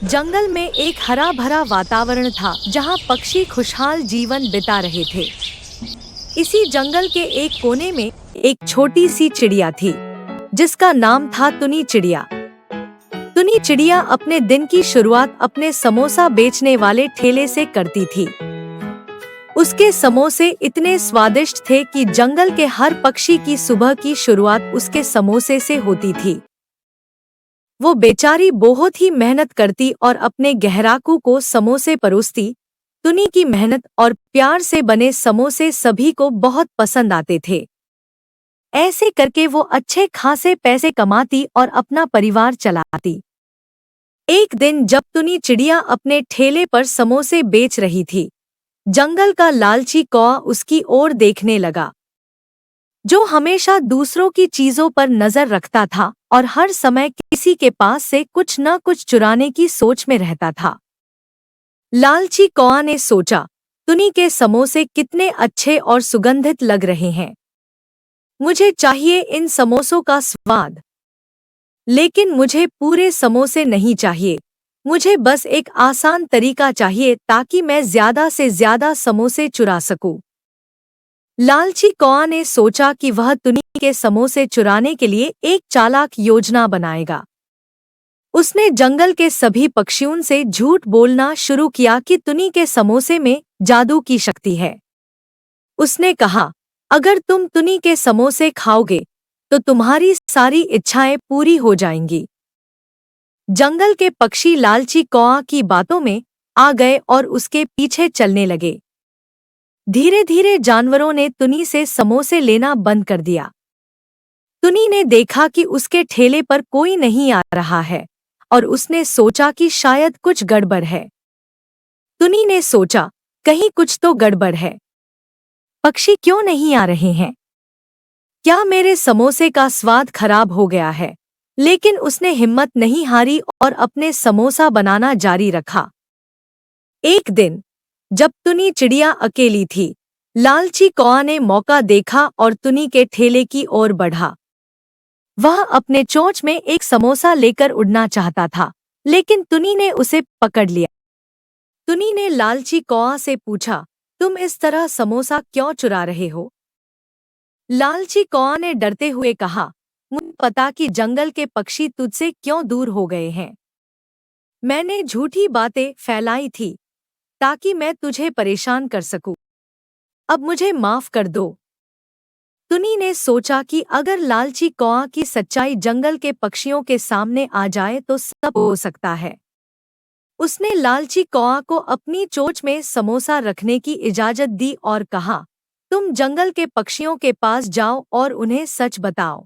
जंगल में एक हरा भरा वातावरण था जहाँ पक्षी खुशहाल जीवन बिता रहे थे। इसी जंगल के एक कोने में एक छोटी सी चिड़िया थी जिसका नाम था तुनी चिड़िया। तुनी चिड़िया अपने दिन की शुरुआत अपने समोसा बेचने वाले ठेले से करती थी। उसके समोसे इतने स्वादिष्ट थे कि जंगल के हर पक्षी की सुबह की शुरुआत उसके समोसे से होती थी। वो बेचारी बहुत ही मेहनत करती और अपने ग्राहकों को समोसे परोसती। तुनी की मेहनत और प्यार से बने समोसे सभी को बहुत पसंद आते थे। ऐसे करके वो अच्छे खासे पैसे कमाती और अपना परिवार चलाती। एक दिन जब तुनी चिड़िया अपने ठेले पर समोसे बेच रही थी, जंगल का लालची कौआ उसकी ओर देखने लगा, जो हमेशा दूसरों की चीजों पर नजर रखता था और हर समय किसी के पास से कुछ न कुछ चुराने की सोच में रहता था। लालची कौआ ने सोचा, तुनी के समोसे कितने अच्छे और सुगंधित लग रहे हैं। मुझे चाहिए इन समोसों का स्वाद। लेकिन मुझे पूरे समोसे नहीं चाहिए, मुझे बस एक आसान तरीका चाहिए ताकि मैं ज्यादा से ज्यादा समोसे चुरा सकूं। लालची कौआ ने सोचा कि वह तुनी के समोसे चुराने के लिए एक चालाक योजना बनाएगा। उसने जंगल के सभी पक्षियों से झूठ बोलना शुरू किया कि तुनी के समोसे में जादू की शक्ति है। उसने कहा, अगर तुम तुनी के समोसे खाओगे तो तुम्हारी सारी इच्छाएं पूरी हो जाएंगी। जंगल के पक्षी लालची कौआ की बातों में आ गए और उसके पीछे चलने लगे। धीरे धीरे जानवरों ने तुनी से समोसे लेना बंद कर दिया। तुनी ने देखा कि उसके ठेले पर कोई नहीं आ रहा है और उसने सोचा कि शायद कुछ गड़बड़ है। तुनी ने सोचा, कहीं कुछ तो गड़बड़ है। पक्षी क्यों नहीं आ रहे हैं? क्या मेरे समोसे का स्वाद खराब हो गया है? लेकिन उसने हिम्मत नहीं हारी और अपने समोसा बनाना जारी रखा। एक दिन जब तुनी चिड़िया अकेली थी, लालची कौआ ने मौका देखा और तुनी के ठेले की ओर बढ़ा। वह अपने चोंच में एक समोसा लेकर उड़ना चाहता था, लेकिन तुनी ने उसे पकड़ लिया। तुनी ने लालची कौआ से पूछा, तुम इस तरह समोसा क्यों चुरा रहे हो? लालची कौआ ने डरते हुए कहा, मुझे पता कि जंगल के पक्षी तुझसे क्यों दूर हो गए हैं। मैंने झूठी बातें फैलाई थी ताकि मैं तुझे परेशान कर सकूं। अब मुझे माफ कर दो। तुनी ने सोचा कि अगर लालची कौआ की सच्चाई जंगल के पक्षियों के सामने आ जाए तो सब हो सकता है। उसने लालची कौआ को अपनी चोंच में समोसा रखने की इजाजत दी और कहा, तुम जंगल के पक्षियों के पास जाओ और उन्हें सच बताओ।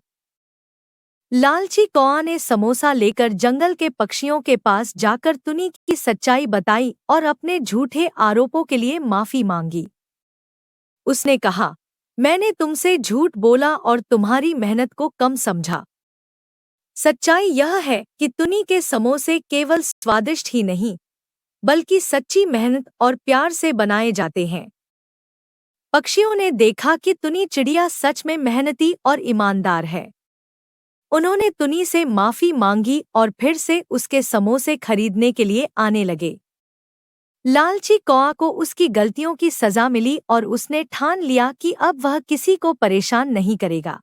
लालची कौआ ने समोसा लेकर जंगल के पक्षियों के पास जाकर तुनी की सच्चाई बताई और अपने झूठे आरोपों के लिए माफी मांगी। उसने कहा, मैंने तुमसे झूठ बोला और तुम्हारी मेहनत को कम समझा। सच्चाई यह है कि तुनी के समोसे केवल स्वादिष्ट ही नहीं, बल्कि सच्ची मेहनत और प्यार से बनाए जाते हैं। पक्षियों ने देखा कि तुनी चिड़िया सच में मेहनती और ईमानदार है। उन्होंने तुनी से माफी मांगी और फिर से उसके समोसे खरीदने के लिए आने लगे। लालची कौआ को उसकी गलतियों की सजा मिली और उसने ठान लिया कि अब वह किसी को परेशान नहीं करेगा।